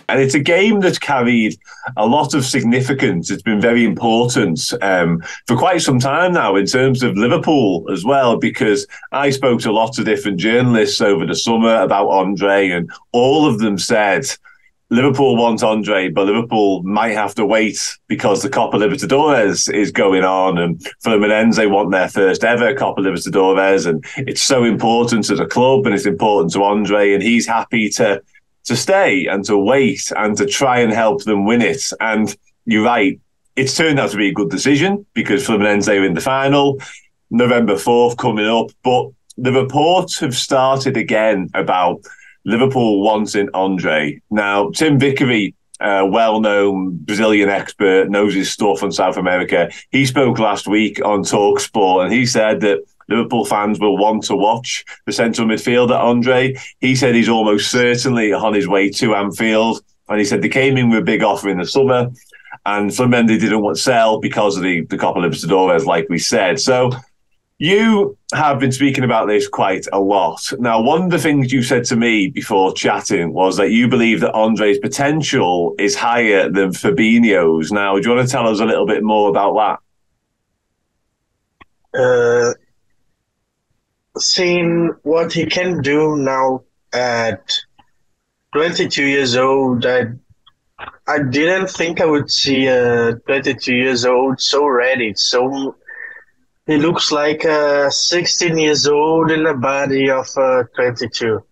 And it's a game that's carried a lot of significance. It's been very important for quite some time now in terms of Liverpool as well, because I spoke to lots of different journalists over the summer about Andre, and all of them said Liverpool want Andre, but Liverpool might have to wait because the Copa Libertadores is going on, and Fluminense, they want their first ever Copa Libertadores, and it's so important to the club and it's important to Andre, and he's happy to stay and to wait and to try and help them win it. And you're right, it's turned out to be a good decision because Fluminense are in the final, November 4th coming up. But the reports have started again about Liverpool wanting Andre. Now, Tim Vickery, a well-known Brazilian expert, knows his stuff on South America. He spoke last week on TalkSport and he said that Liverpool fans will want to watch the central midfielder, Andre. He said he's almost certainly on his way to Anfield. And he said they came in with a big offer in the summer and Fluminense didn't want to sell because of the Copa Libertadores, like we said. So you have been speaking about this quite a lot. Now, one of the things you said to me before chatting was that you believe that Andre's potential is higher than Fabinho's. Now, do you want to tell us a little bit more about that? Seeing what he can do now at 22 years old, I didn't think I would see a 22 years old so ready. So he looks like 16 years old in the body of 22.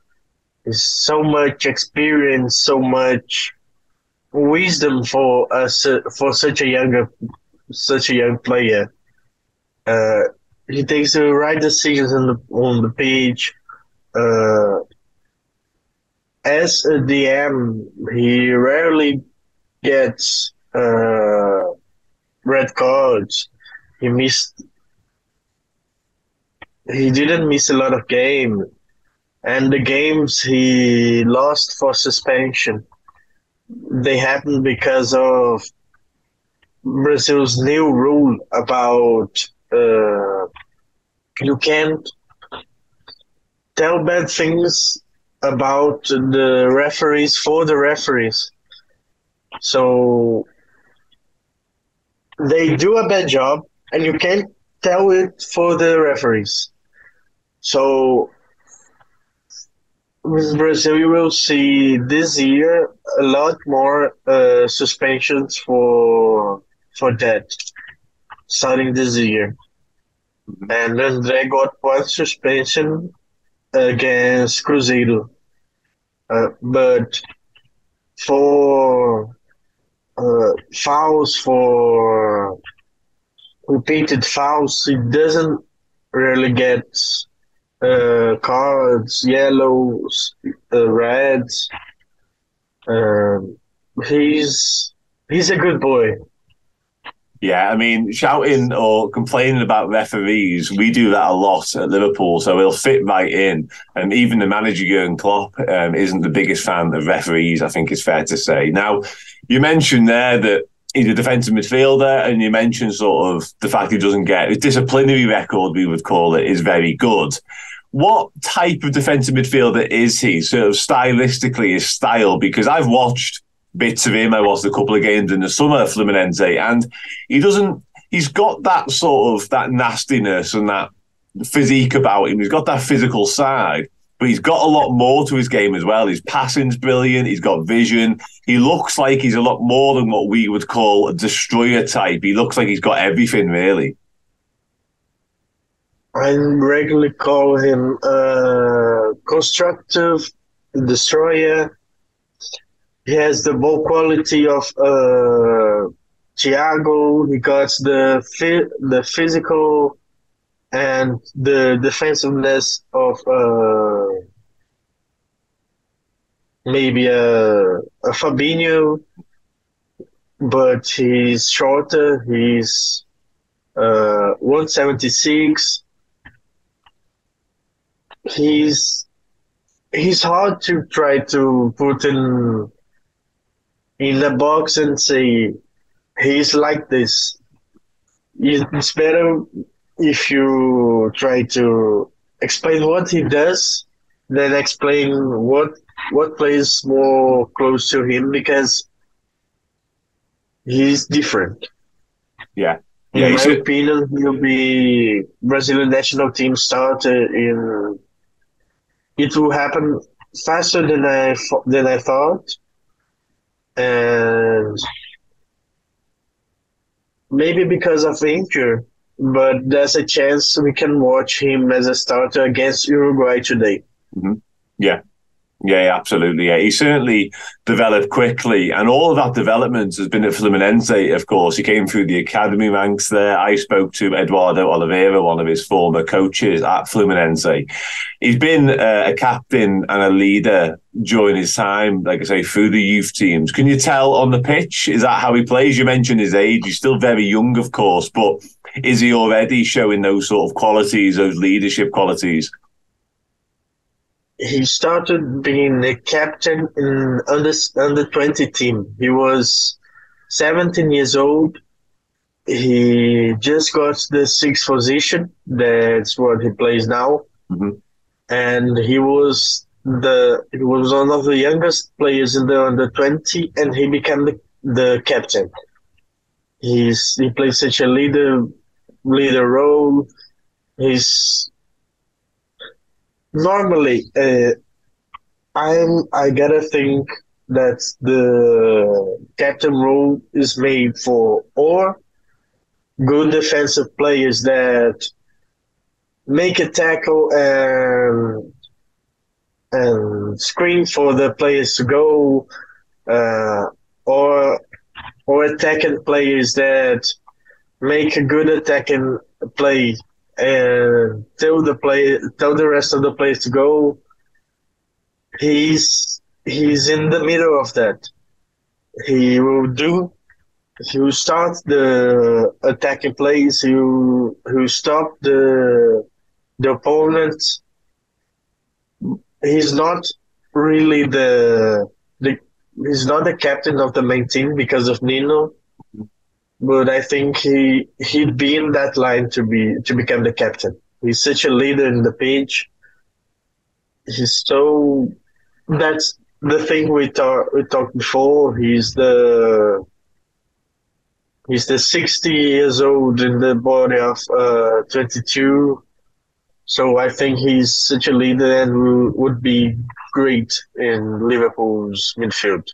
There's so much experience, so much wisdom for us for such a young player. He takes the right decisions on the pitch. As a DM, he rarely gets red cards. He didn't miss a lot of games, and the games he lost for suspension, they happened because of Brazil's new rule about you can't tell bad things about the referees for the referees. So they do a bad job and you can't tell it for the referees. So with Brazil, you will see this year a lot more suspensions for that starting this year. And then they got one suspension against Cruzeiro. But for fouls, for repeated fouls, it doesn't really get cards, yellows, reds. He's a good boy. Yeah, I mean, shouting or complaining about referees, we do that a lot at Liverpool, so he'll fit right in. And even the manager, Jurgen Klopp, isn't the biggest fan of referees, I think it's fair to say. Now, you mentioned there that he's a defensive midfielder, and you mentioned sort of the fact he doesn't get his disciplinary record, we would call it, is very good. What type of defensive midfielder is he, sort of stylistically, his style? Because I've watched bits of him. I watched a couple of games in the summer, Fluminense, and he's got that sort of, that nastiness and that physique about him. He's got that physical side, but he's got a lot more to his game as well. His passing's brilliant. He's got vision. He looks like he's a lot more than what we would call a destroyer type. He looks like he's got everything, really. I regularly call him constructive destroyer. He has the ball quality of Thiago. He got the physical and the defensiveness of maybe a Fabinho, but he's shorter. He's 176. He's hard to try to put in the box and say he's like this. It's better if you try to explain what he does than explain what what plays more close to him because he's different. Yeah, yeah. In my opinion, he'll be Brazilian national team starter in. It will happen faster than I thought, and maybe because of injury, but there's a chance we can watch him as a starter against Uruguay today. Mm-hmm. Yeah. Yeah, absolutely. Yeah, he certainly developed quickly, and all of that development has been at Fluminense. Of course, he came through the academy ranks there. I spoke to Eduardo Oliveira, one of his former coaches at Fluminense. He's been a captain and a leader during his time, like I say, through the youth teams. Can you tell on the pitch? Is that how he plays? You mentioned his age. He's still very young, of course, but is he already showing those sort of qualities, those leadership qualities? He started being a captain in under 20 team. He was 17 years old. He just got the sixth position. That's what he plays now. Mm-hmm. And he was one of the youngest players in the under 20, and he became the captain. He plays such a leader role. He's normally I gotta think that the captain role is made for or good defensive players that make a tackle and screen for the players to go, uh, or attacking players that make a good attacking play and tell the rest of the players to go. He's in the middle of that. He will start the attacking plays. He'll stop the opponent. He's not really he's not the captain of the main team because of Nino, but I think he'd be in that line to become the captain. He's such a leader in the pitch. He's so that's the thing we talked before. He's the 60 years old in the body of 22. So I think he's such a leader and would be great in Liverpool's midfield.